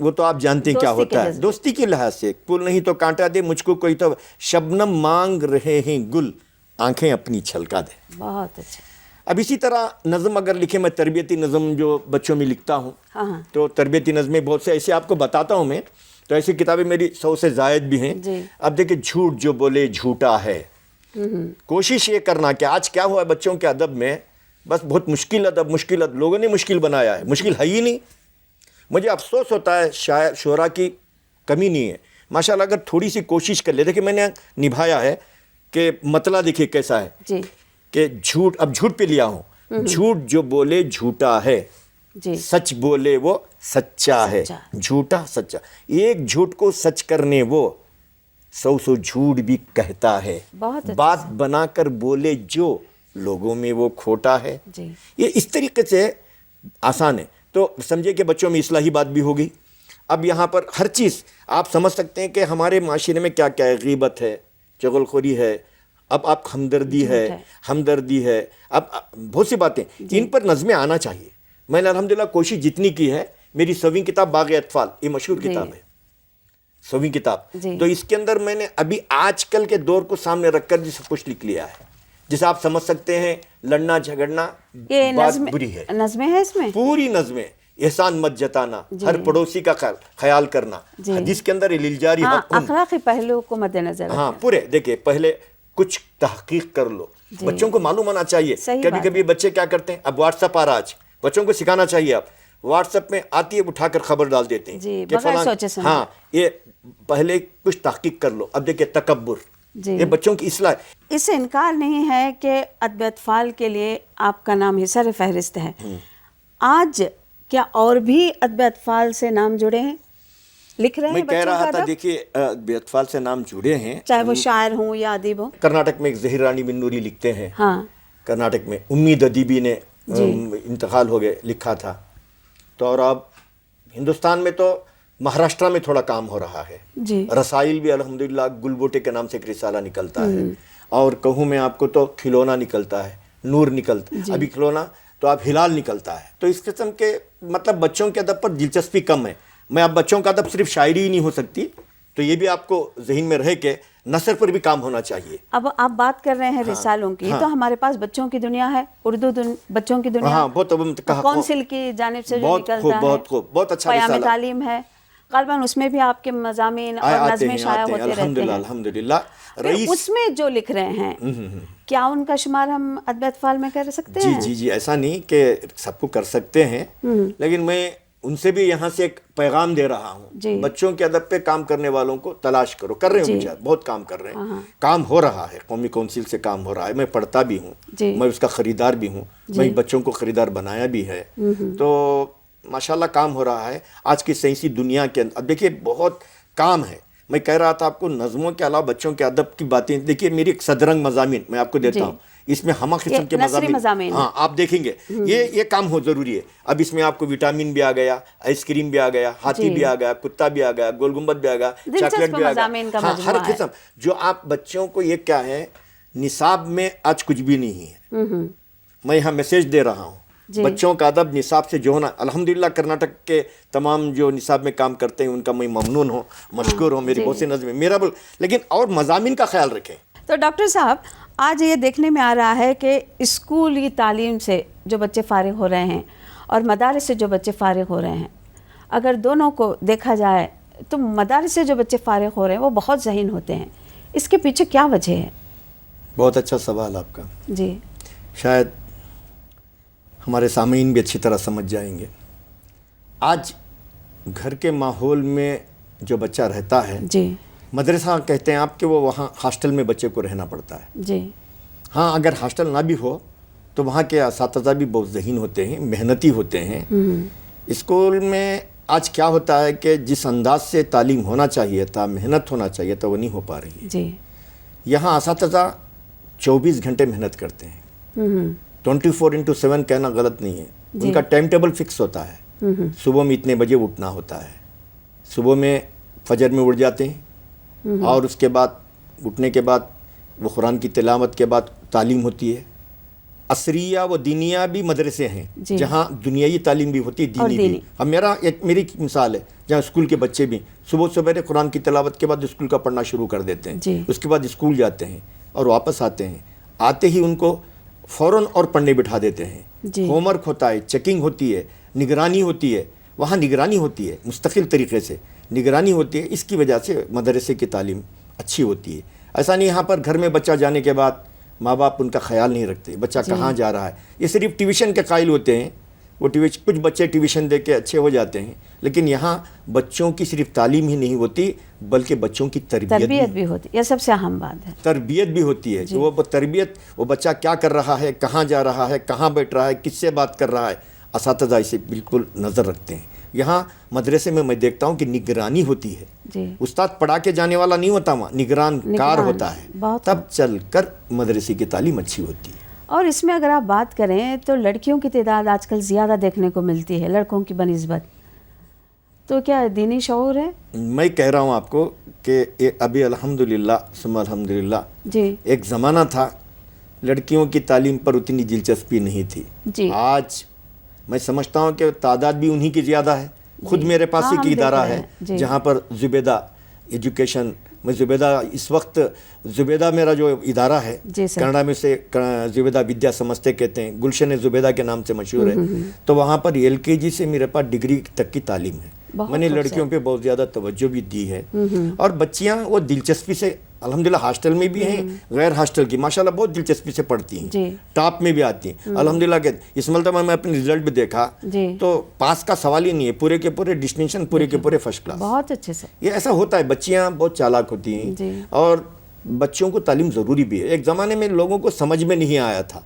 وہ تو آپ جانتے ہیں کیا دوستی کے ہوتا ہے، جذبے۔ دوستی کے لحاظ سے پھول نہیں تو کانٹا دے مجھ کو کوئی تو، شبنم مانگ رہے ہیں گل آنکھیں اپنی چھلکا دے۔ بہت اچھا۔ اب اسی طرح نظم اگر لکھے، میں تربیتی نظم جو بچوں میں لکھتا ہوں، ہاں ہاں تو تربیتی نظمیں بہت سے ایسے آپ کو بتاتا ہوں میں، تو ایسی کتابیں میری 100 سے زائد بھی ہیں۔ جی۔ اب دیکھیں، جھوٹ جو بولے جھوٹا ہے، کوشش یہ کرنا کہ آج کیا ہوا ہے بچوں کے ادب میں، بس بہت مشکل ادب لوگوں نے مشکل بنایا ہے، مشکل ہے ہی نہیں۔ مجھے افسوس ہوتا ہے، شاعر شعراء کی کمی نہیں ہے ماشاءاللہ، اگر تھوڑی سی کوشش کر لے۔ دیکھیں میں نے نبھایا ہے کہ مطلع دیکھیے کیسا ہے جی کہ جھوٹ، اب جھوٹ پہ لیا ہوں، جھوٹ جو بولے جھوٹا ہے، جی سچ بولے وہ سچا ہے، جھوٹا سچا، ایک جھوٹ کو سچ کرنے وہ 100 جھوٹ بھی کہتا ہے، بہت اچھا۔ بات بنا کر بولے جو لوگوں میں وہ کھوٹا ہے۔ جی یہ اس طریقے سے آسان ہے، تو سمجھے کہ بچوں میں اصلاحی بات بھی ہوگی۔ اب یہاں پر ہر چیز آپ سمجھ سکتے ہیں کہ ہمارے معاشرے میں کیا کیا ہے، غیبت ہے، چغل خوری ہے، اب آپ ہمدردی ہے، اب بہت سی باتیں، ان پر نظمیں آنا چاہیے۔ میں نے الحمدللہ کوشش جتنی کی ہے، میری 100ویں کتاب باغ اطفال، یہ مشہور کتاب ہے، 100ویں کتاب، تو اس کے اندر میں نے ابھی آج کل کے دور کو سامنے رکھ کر سب کچھ لکھ لیا ہے، جسے آپ سمجھ سکتے ہیں لڑنا جھگڑنا یہ بات بری ہے، نظمیں ہیں اس میں؟ پوری نظمیں، احسان مت جتانا، ہر پڑوسی کا خیال کرنا، حدیث کے اندر للجاری حق، اخلاقی پہلو کو مد نظر ہاں پورے دیکھیں، پہلے کچھ تحقیق کر لو، بچوں کو معلوم ہونا چاہیے۔ کبھی کبھی بچے کیا کرتے ہیں، اب واٹس ایپ آ رہا، آج بچوں کو سکھانا چاہیے، اب واٹس ایپ میں آتی ہے اٹھا کر خبر ڈال دیتے ہیں کہ بغیر سوچے سمجھے۔ ہاں، یہ پہلے کچھ تحقیق کر لو۔ اب دیکھیں تکبر، یہ بچوں کی اصلاح۔ اس سے انکار نہیں ہے کہ ادب اطفال کے لیے آپ کا نام سر فہرست ہے۔ آج کیا اور بھی ادب اطفال سے نام جڑے ہیں، لکھ رہے ہیں میں کہہ بچوں رہا کا تھا، ادب؟ دیکھیے ادب اطفال سے نام جڑے ہیں، چاہے وہ شاعر ہوں یا ادیب ہوں۔ کرناٹک میں ایک ظہیر رانی بنوری لکھتے ہیں، ہاں کرناٹک میں امید ادیبی نے انتقال ہو گئے، لکھا تھا۔ تو اور اب ہندوستان میں تو مہاراشٹرا میں تھوڑا کام ہو رہا ہے، جی رسائل بھی الحمدللہ گل بوٹے کے نام سے ایک رسالہ نکلتا ہے، اور کہوں میں آپ کو تو کھلونا نکلتا ہے، نور نکلتا ہے، ابھی کھلونا تو اب ہلال نکلتا ہے۔ تو اس قسم کے مطلب بچوں کے ادب پر دلچسپی کم ہے۔ میں اب بچوں کا ادب صرف شاعری ہی نہیں ہو سکتی، تو یہ بھی آپ کو ذہن میں رہے کہ نثر پر بھی کام ہونا چاہیے۔ اب آپ بات کر رہے ہیں رسالوں کی، تو ہمارے پاس بچوں کی دنیا ہے، اردو بچوں کی دنیا، ہاں بہت کونسل کی جانب سے جو نکلتا ہے، بہت خوب، بہت اچھا پیام رسالہ، تعلیم ہے، غالباً اس میں بھی آپ کے مضامین اور نظمیں شائع ہوتے رہتے ہیں۔ الحمدللہ رئیس اس میں جو لکھ رہے ہیں، کیا ان کا شمار ہم ادب اطفال میں کر سکتے ہیں؟ جی ایسا نہیں کہ سب کو کر سکتے ہیں، لیکن میں ان سے بھی یہاں سے ایک پیغام دے رہا ہوں، بچوں کے ادب پہ کام کرنے والوں کو تلاش کرو، کر رہے ہیں بہت کام کر رہے ہیں، کام ہو رہا ہے، قومی کونسل سے کام ہو رہا ہے، میں پڑھتا بھی ہوں، میں اس کا خریدار بھی ہوں، میں بچوں کو خریدار بنایا بھی ہے، تو ماشاءاللہ کام ہو رہا ہے آج کی سائنسی دنیا کے اندر۔ اب دیکھیے بہت کام ہے، میں کہہ رہا تھا آپ کو نظموں کے علاوہ بچوں کے ادب کی باتیں، دیکھیے میری ایک صدرنگ مضامین میں آپ کو دیتا ہوں، اس میں ہمہ قسم کے مضامین، ہاں آپ دیکھیں گے یہ کام ہو ضروری ہے۔ اب اس میں آپ کو وٹامن بھی آ گیا، آئس کریم بھی آ گیا، ہاتھی بھی آ گیا، کتا بھی آ گیا، گول گنبد بھی آ گیا، چاکلیٹ بھی آ گیا، ہاں ہر قسم جو آپ بچوں کو، یہ کیا ہے نصاب میں آج کچھ بھی نہیں ہے، میں یہاں میسیج دے رہا ہوں، بچوں کا ادب نصاب سے جو ہونا، الحمدللہ کرناٹک کے تمام جو نصاب میں کام کرتے ہیں ان کا میں ممنون ہوں، مشکور ہوں، میری بہت سی نظمیں میرا لیکن اور مضامین کا خیال رکھیں۔ تو ڈاکٹر صاحب، آج یہ دیکھنے میں آ رہا ہے کہ اسکولی تعلیم سے جو بچے فارغ ہو رہے ہیں اور مدارس سے جو بچے فارغ ہو رہے ہیں، اگر دونوں کو دیکھا جائے تو مدارس سے جو بچے فارغ ہو رہے ہیں وہ بہت ذہین ہوتے ہیں، اس کے پیچھے کیا وجہ ہے؟ بہت اچھا سوال آپ کا، جی شاید ہمارے سامعین بھی اچھی طرح سمجھ جائیں گے۔ آج گھر کے ماحول میں جو بچہ رہتا ہے، جی مدرسہ کہتے ہیں آپ کہ وہ وہاں ہاسٹل میں بچے کو رہنا پڑتا ہے، جی ہاں اگر ہاسٹل نہ بھی ہو تو وہاں کے اساتذہ بھی بہت ذہین ہوتے ہیں، محنتی ہوتے ہیں۔ اسکول میں آج کیا ہوتا ہے کہ جس انداز سے تعلیم ہونا چاہیے تھا، محنت ہونا چاہیے تھا، وہ نہیں ہو پا رہی ہے۔ جی یہاں اساتذہ 24 گھنٹے محنت کرتے ہیں، 24/7 کہنا غلط نہیں ہے، ان کا ٹائم ٹیبل فکس ہوتا ہے، صبح میں اتنے بجے اٹھنا ہوتا ہے، صبح میں فجر میں اٹھ جاتے ہیں، اور اس کے بعد اٹھنے کے بعد وہ قرآن کی تلاوت کے بعد تعلیم ہوتی ہے، عصریہ و دینیہ بھی مدرسے ہیں جی. جہاں دنیائی تعلیم بھی ہوتی ہے، اور دینی بھی. اب میری ایک مثال ہے جہاں اسکول کے بچے بھی صبح سویرے قرآن کی تلاوت کے بعد اسکول کا پڑھنا شروع کر دیتے ہیں. جی. اس کے بعد اسکول جاتے ہیں اور واپس آتے ہیں. آتے ہی ان کو فوراً اور پڑھنے بٹھا دیتے ہیں. جی. ہوم ورک ہوتا ہے، چیکنگ ہوتی ہے، نگرانی ہوتی ہے. وہاں نگرانی ہوتی ہے، مستقل طریقے سے نگرانی ہوتی ہے. اس کی وجہ سے مدرسے کی تعلیم اچھی ہوتی ہے. ایسا نہیں یہاں پر گھر میں بچہ جانے کے بعد ماں باپ ان کا خیال نہیں رکھتے بچہ کہاں جا رہا ہے. یہ صرف ٹیوشن کے قائل ہوتے ہیں. وہ کچھ بچے ٹیوشن دے کے اچھے ہو جاتے ہیں، لیکن یہاں بچوں کی صرف تعلیم ہی نہیں ہوتی بلکہ بچوں کی تربیت بھی ہوتی ہے. یہ سب سے اہم بات ہے. تربیت بھی ہوتی ہے. وہ تربیت، وہ بچہ کیا کر رہا ہے، کہاں جا رہا ہے، کہاں بیٹھ رہا ہے، کس سے بات کر رہا ہے. اساتذہ اسے بالکل نظر رکھتے ہیں. یہاں مدرسے میں دیکھتا ہوں کہ نگرانی ہوتی ہے. جی. استاد پڑھا کے جانے والا نہیں ہوتا، وہاں نگران کار ہوتا ہے. تب چل کر مدرسے کی تعلیم اچھی ہوتی ہے. اور اس میں اگر آپ بات کریں تو لڑکیوں کی تعداد آج کل زیادہ دیکھنے کو ملتی ہے لڑکوں کی بنسبت. تو کیا دینی شعور ہے؟ میں کہہ رہا ہوں آپ کو کہ ابھی الحمدللہ ثم الحمدللہ جی. ایک زمانہ تھا لڑکیوں کی تعلیم پر اتنی دلچسپی نہیں تھی. جی. آج میں سمجھتا ہوں کہ تعداد بھی انہی کی زیادہ ہے. خود میرے پاس ایک ادارہ ہے جہاں پر زبیدہ ایجوکیشن، میں زبیدہ اس وقت زبیدہ میرا جو ادارہ ہے کنڑا میں سے زبیدہ ودیا سمستے کہتے ہیں، گلشن زبیدہ کے نام سے مشہور ہے. تو وہاں پر LKG سے میرے پاس ڈگری تک کی تعلیم ہے. میں نے لڑکیوں پہ بہت زیادہ توجہ بھی دی ہے. اور بچیاں وہ دلچسپی سے الحمدللہ ہاسٹل میں بھی ہیں، غیر ہاسٹل کی ماشاءاللہ بہت دلچسپی سے پڑھتی ہیں، ٹاپ میں بھی آتی ہیں الحمدللہ. کہ اس مرتبہ میں اپنے رزلٹ بھی دیکھا تو پاس کا سوال ہی نہیں ہے، پورے کے پورے ڈسٹنکشن، پورے کے پورے فرسٹ کلاس. بہت اچھے سے. یہ ایسا ہوتا ہے، بچیاں بہت چالاک ہوتی ہیں. اور بچوں کو تعلیم ضروری بھی ہے. ایک زمانے میں لوگوں کو سمجھ میں نہیں آیا تھا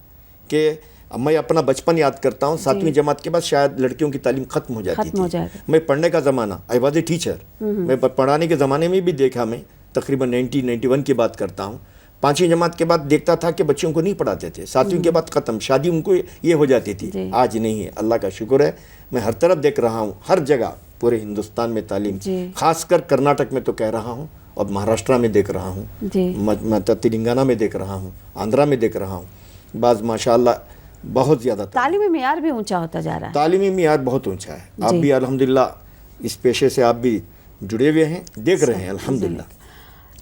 کہ میں اپنا بچپن یاد کرتا ہوں 7ویں جماعت کے بعد شاید لڑکیوں کی تعلیم ختم ہو جاتی تھی. میں پڑھنے کا زمانہ، آئی واز اے ٹیچر، میں پڑھانے کے زمانے میں بھی دیکھا. میں تقریباً 1991 کی بات کرتا ہوں. 5ویں جماعت کے بعد دیکھتا تھا کہ بچوں کو نہیں پڑھاتے تھے. 7ویں کے بعد ختم، شادی ان کو یہ ہو جاتی تھی. آج نہیں ہے، اللہ کا شکر ہے. میں ہر طرف دیکھ رہا ہوں، ہر جگہ پورے ہندوستان میں تعلیم، خاص کر کرناٹک میں تو کہہ رہا ہوں، اور مہاراشٹرا میں دیکھ رہا ہوں، تلنگانہ میں دیکھ رہا ہوں، آندھرا میں دیکھ رہا ہوں. بعض ماشاءاللہ بہت زیادہ تعلیمی معیار بھی اونچا ہوتا جا رہا ہے. تعلیمی معیار بہت اونچا ہے. آپ بھی الحمدللہ اس پیشے سے آپ بھی جڑے ہوئے ہیں، دیکھ رہے ہیں الحمدللہ.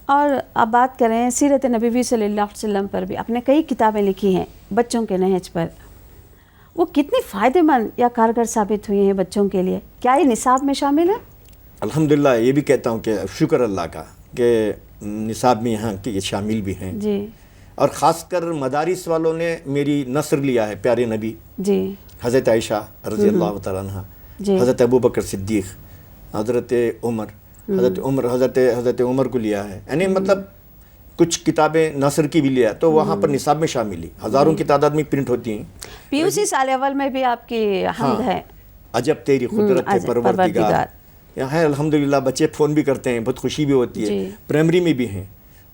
اور اب بات کریں سیرت نبوی صلی اللہ علیہ وسلم پر بھی آپ نے کئی کتابیں لکھی ہیں بچوں کے نہج پر. وہ کتنی فائدہ مند یا کارگر ثابت ہوئی ہیں بچوں کے لیے؟ کیا یہ نصاب میں شامل ہے؟ الحمدللہ یہ بھی کہتا ہوں کہ شکر اللہ کا کہ نصاب میں یہاں کے شامل بھی ہیں. جی. اور خاص کر مدارس والوں نے میری نثر لیا ہے پیارے نبی حضرت عائشہ رضی اللہ تعالیٰ عنہ، حضرت ابوبکر صدیق، حضرت عمر، حضرت عمر کو لیا ہے. یعنی مطلب کچھ کتابیں نثر کی بھی لیا تو وہاں پر نصاب میں شامل ہی ہزاروں کی تعداد میں پرنٹ ہوتی ہیں. PUC سال اول میں بھی آپ کی حمد ہے. عجب تیری قدرت ہے پروردگار. یہاں ہے الحمدللہ. بچے فون بھی کرتے ہیں، بہت خوشی بھی ہوتی ہے. پرائمری میں بھی ہیں.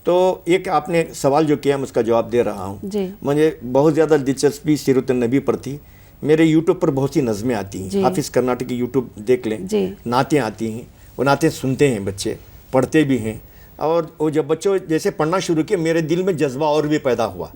تو ایک آپ نے سوال جو کیا میں اس کا جواب دے رہا ہوں. مجھے بہت زیادہ دلچسپی سیرت النبی پر تھی. میرے یوٹیوب پر بہت سی نظمیں آتی ہیں. حافظ کرناٹک کی یوٹیوب دیکھ لیں، نعتیں آتی ہیں. وہ نعتیں سنتے ہیں بچے، پڑھتے بھی ہیں. اور وہ جب بچوں جیسے پڑھنا شروع کیا میرے دل میں جذبہ اور بھی پیدا ہوا.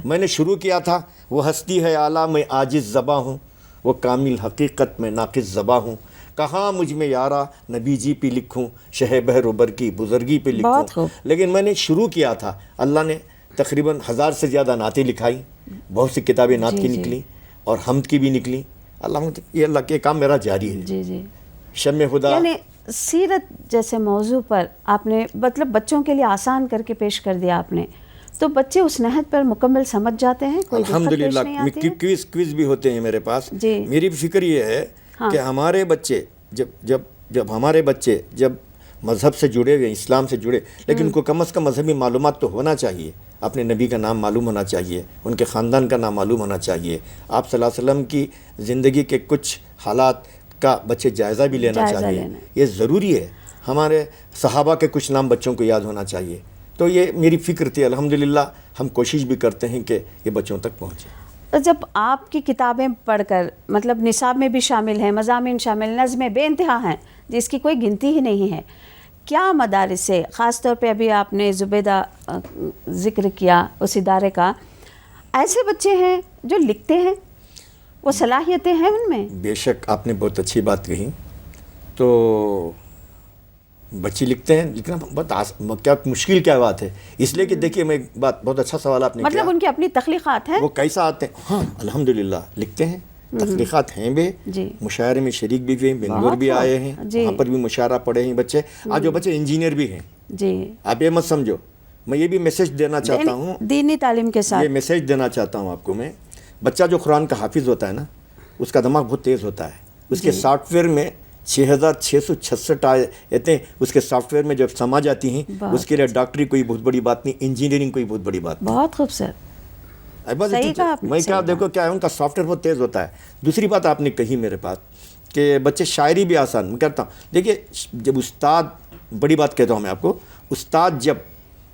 میں نے شروع کیا تھا وہ ہستی ہے اعلیٰ میں عاجز زباں ہوں، وہ کامل حقیقت میں ناقص زباں ہوں. کہاں مجھ میں یارا نبی جی پہ لکھوں، شہ بحر ابر کی بزرگی پہ لکھوں. لیکن میں نے شروع کیا تھا، اللہ نے تقریباً 1000 سے زیادہ نعتیں لکھائی. بہت سی کتابیں نعت کی نکلی اور حمد کی بھی نکلی. یہ اللہ کے کام میرا جاری ہے. شمع خدا یعنی سیرت جیسے موضوع پر آپ نے مطلب بچوں کے لیے آسان کر کے پیش کر دیا آپ نے، تو بچے اس نہج پر مکمل سمجھ جاتے ہیں. الحمدللہ. کوئز بھی ہوتے ہیں میرے پاس. میری فکر یہ ہے کہ ہمارے بچے جب ہمارے بچے جب مذہب سے جڑے ہوئے، اسلام سے جڑے، لیکن ان کو کم از کم مذہبی معلومات تو ہونا چاہیے. اپنے نبی کا نام معلوم ہونا چاہیے، ان کے خاندان کا نام معلوم ہونا چاہیے. آپ صلی اللہ علیہ وسلم کی زندگی کے کچھ حالات کا بچے جائزہ بھی لینا چاہیے. یہ ضروری ہے. ہمارے صحابہ کے کچھ نام بچوں کو یاد ہونا چاہیے. تو یہ میری فکر تھی. الحمدللہ ہم کوشش بھی کرتے ہیں کہ یہ بچوں تک پہنچے. جب آپ کی کتابیں پڑھ کر مطلب نصاب میں بھی شامل ہیں، مضامین شامل، نظمیں بے انتہا ہیں جس کی کوئی گنتی ہی نہیں ہے، کیا مدارس سے خاص طور پہ ابھی آپ نے زبیدہ ذکر کیا اس ادارے کا، ایسے بچے ہیں جو لکھتے ہیں وہ صلاحیتیں ہیں ان میں؟ بے شک آپ نے بہت اچھی بات کہی. تو بچے لکھتے ہیں، لکھنا بہت کیا مشکل کیا بات ہے. اس لیے کہ دیکھیے میں ایک بات، بہت اچھا سوال آپ نے کیا. مطلب ان کی اپنی تخلیقات ہیں. وہ کیسا آتے ہیں؟ ہاں الحمدللہ لکھتے ہیں، تخلیقات ہیں بھی، جی مشاعرے میں شریک بھی ہوئے ہیں، بنگلور بھی آئے ہیں، وہاں پر بھی مشاعرہ پڑھے ہیں بچے. آج وہ بچے انجینئر بھی ہیں. جی آپ یہ مت سمجھو، میں یہ بھی میسج دینا چاہتا ہوں، دینی تعلیم کے ساتھ یہ میسج دینا چاہتا ہوں آپ کو میں. بچہ جو قرآن کا حافظ ہوتا ہے نا، اس کا دماغ بہت تیز ہوتا ہے. اس کے سافٹ ویئر میں 6666 آیتیں اس کے سافٹ ویئر میں جب سما جاتی ہیں، اس کے لیے ڈاکٹری کوئی بہت بڑی بات نہیں، انجینئرنگ کوئی بہت بڑی بات نہیں. بہت خوبصورت. میں کیا دیکھو کیا ہے، ان کا سافٹ ویئر بہت تیز ہوتا ہے. دوسری بات آپ نے کہی میرے پاس کہ بچے شاعری بھی آسان. میں کرتا ہوں، دیکھیے جب استاد، بڑی بات کہتا ہوں میں آپ کو، استاد جب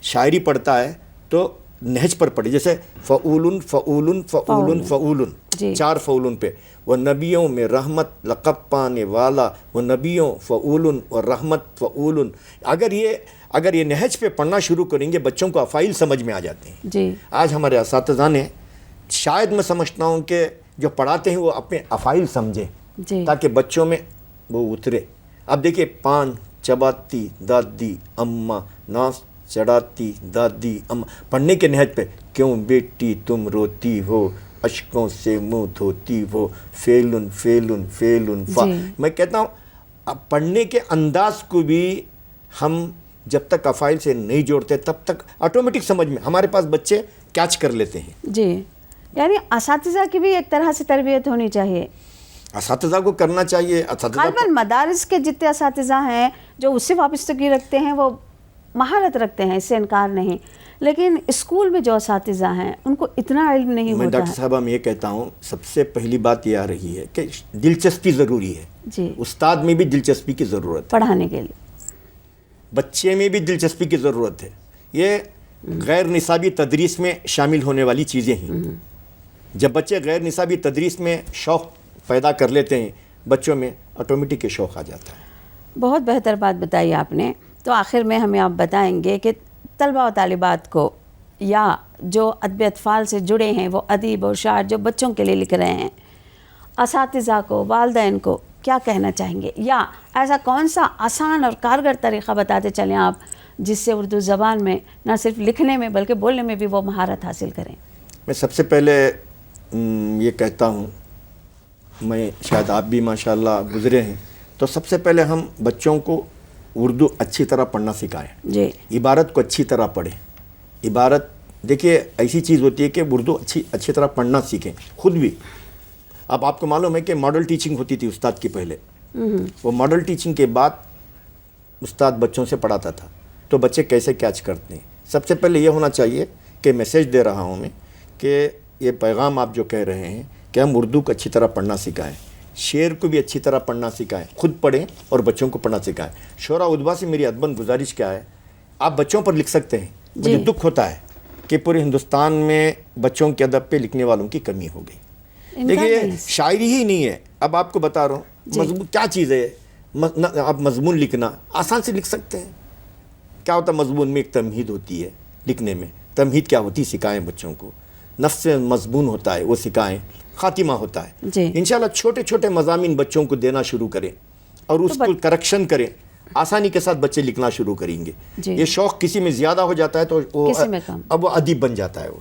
شاعری پڑھتا ہے تو نہج پر پڑھے. جیسے فعولن فعولن فعولن فعولن، 4 فعولن پہ. وہ نبیوں میں رحمت لقب پانے والا، وہ نبیوں فعولن اور رحمت فعولن. اگر یہ نہج پہ پڑھنا شروع کریں گے بچوں کو افعال سمجھ میں آ جاتے ہیں. جی آج ہمارے اساتذہ نے، شاید میں سمجھتا ہوں کہ جو پڑھاتے ہیں وہ اپنے افعال سمجھیں جی تاکہ بچوں میں وہ اترے. اب دیکھیے پان چباتی دادی اماں، ناس چڑھاتی دادی اماں، پڑھنے کے نہج پہ کیوں بیٹی تم روتی ہو، اشکوں سے منہ دھوتی ہو، فیلن فیلن فیلن فا. میں کہتا ہوں اب پڑھنے کے انداز کو بھی ہم جب تک افعال سے نہیں جوڑتے تب تک آٹومیٹک سمجھ میں ہمارے پاس بچے کیچ کر لیتے ہیں. جی، یعنی اساتذہ کی بھی ایک طرح سے تربیت ہونی چاہیے. اساتذہ کو کرنا چاہیے. غالباً مدارس کے جتنے اساتذہ ہیں جو اس سے وابستگی رکھتے ہیں وہ مہارت رکھتے ہیں، اس سے انکار نہیں، لیکن اسکول میں جو اساتذہ ہیں ان کو اتنا علم نہیں ہوتا ہے. میں ڈاکٹر صاحبہ میں یہ کہتا ہوں سب سے پہلی بات یہ آ رہی ہے کہ دلچسپی ضروری ہے. جی، استاد میں بھی دلچسپی کی ضرورت ہے، پڑھانے کے لیے بچے میں بھی دلچسپی کی ضرورت ہے. یہ غیر نصابی تدریس میں شامل ہونے والی چیزیں ہیں. جب بچے غیر نصابی تدریس میں شوق پیدا کر لیتے ہیں بچوں میں، آٹومیٹک شوق آ جاتا ہے. بہت بہتر بات بتائی آپ نے. تو آخر میں ہمیں آپ بتائیں گے کہ طلبہ و طالبات کو یا جو ادبی اطفال سے جڑے ہیں، وہ ادیب اور شاعر جو بچوں کے لیے لکھ رہے ہیں، اساتذہ کو، والدین کو کیا کہنا چاہیں گے، یا ایسا کون سا آسان اور کارگر طریقہ بتاتے چلیں آپ جس سے اردو زبان میں نہ صرف لکھنے میں بلکہ بولنے میں بھی وہ مہارت حاصل کریں؟ میں سب سے پہلے یہ کہتا ہوں، میں شاید آپ بھی ماشاءاللہ گزرے ہیں، تو سب سے پہلے ہم بچوں کو اردو اچھی طرح پڑھنا سکھائیں. جی، عبارت کو اچھی طرح پڑھیں. عبارت دیکھیے ایسی چیز ہوتی ہے کہ اردو اچھی طرح پڑھنا سیکھیں خود بھی. اب آپ کو معلوم ہے کہ ماڈل ٹیچنگ ہوتی تھی استاد کی پہلے. وہ ماڈل ٹیچنگ کے بعد استاد بچوں سے پڑھاتا تھا تو بچے کیسے کیچ کرتے ہیں. سب سے پہلے یہ ہونا چاہیے کہ میسیج دے رہا ہوں میں کہ یہ پیغام آپ جو کہہ رہے ہیں کہ ہم اردو کو اچھی طرح پڑھنا سکھائیں، شعر کو بھی اچھی طرح پڑھنا سکھائیں، خود پڑھیں اور بچوں کو پڑھنا سکھائیں. شعراء ادبا سے میری ادباً گزارش کیا ہے، آپ بچوں پر لکھ سکتے ہیں. مجھے دکھ ہوتا ہے کہ پورے ہندوستان میں بچوں کے ادب پہ لکھنے والوں کی کمی ہو گئی. دیکھیے شاعری ہی نہیں ہے، اب آپ کو بتا رہا ہوں مضمون کیا چیز ہے. اب مضمون لکھنا آسان سے لکھ سکتے ہیں. کیا ہوتا ہے مضمون میں ایک تمہید ہوتی ہے لکھنے میں. تمہید کیا ہوتی ہے سکھائیں بچوں کو. نفس مضمون ہوتا ہے وہ سکھائیں. خاتمہ ہوتا ہے. انشاءاللہ چھوٹے چھوٹے مضامین بچوں کو دینا شروع کریں اور اس کو کریکشن کریں. آسانی کے ساتھ بچے لکھنا شروع کریں گے. یہ شوق کسی میں زیادہ ہو جاتا ہے تو اب وہ ادیب بن جاتا ہے. وہ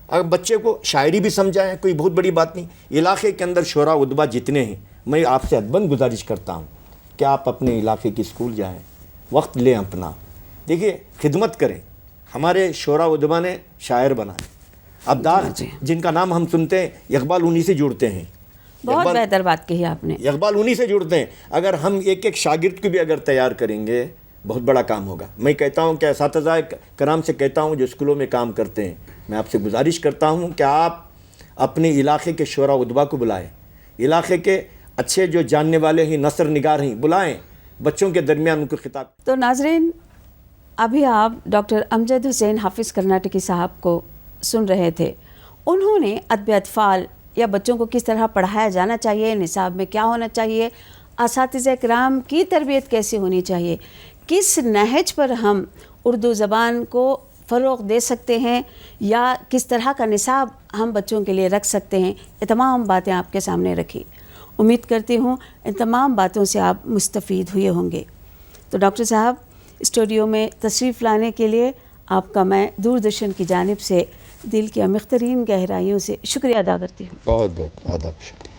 اگر بچے کو شاعری بھی سمجھائیں کوئی بہت بڑی بات نہیں. علاقے کے اندر شعراء ادبا جتنے ہیں میں آپ سے ادباً گزارش کرتا ہوں کہ آپ اپنے علاقے کی اسکول جائیں، وقت لیں اپنا. دیکھیے خدمت کریں. ہمارے شعراء ادبا نے شاعر بنائے. اب داغ جن کا نام ہم سنتے ہیں اقبال انہی سے جڑتے ہیں. بہت بہتر بات کہی آپ نے. اقبال انہی سے جڑتے ہیں. اگر ہم ایک ایک شاگرد کو بھی اگر تیار کریں گے بہت بڑا کام ہوگا. میں کہتا ہوں کہ اساتذہ کرام سے کہتا ہوں جو اسکولوں میں کام کرتے ہیں، میں آپ سے گزارش کرتا ہوں کہ آپ اپنے علاقے کے شعراء ادبا کو بلائیں. علاقے کے اچھے جو جاننے والے ہیں، نثر نگار ہیں، بلائیں. بچوں کے درمیان ان کو خطاب. تو ناظرین، ابھی آپ ڈاکٹر امجد حسین حافظ کرناٹکی صاحب کو سن رہے تھے. انہوں نے ادبی اطفال یا بچوں کو کس طرح پڑھایا جانا چاہیے، نصاب میں کیا ہونا چاہیے، اساتذہ کرام کی تربیت کیسی ہونی چاہیے، کس نہج پر ہم اردو زبان کو فروغ دے سکتے ہیں یا کس طرح کا نصاب ہم بچوں کے لیے رکھ سکتے ہیں، یہ تمام باتیں آپ کے سامنے رکھی. امید کرتی ہوں ان تمام باتوں سے آپ مستفید ہوئے ہوں گے. تو ڈاکٹر صاحب اسٹوڈیو میں تشریف لانے کے لیے آپ کا میں دوردرشن کی جانب سے دل کی عمیق ترین گہرائیوں سے شکریہ ادا کرتی ہوں. بہت بہت آداب شکریہ.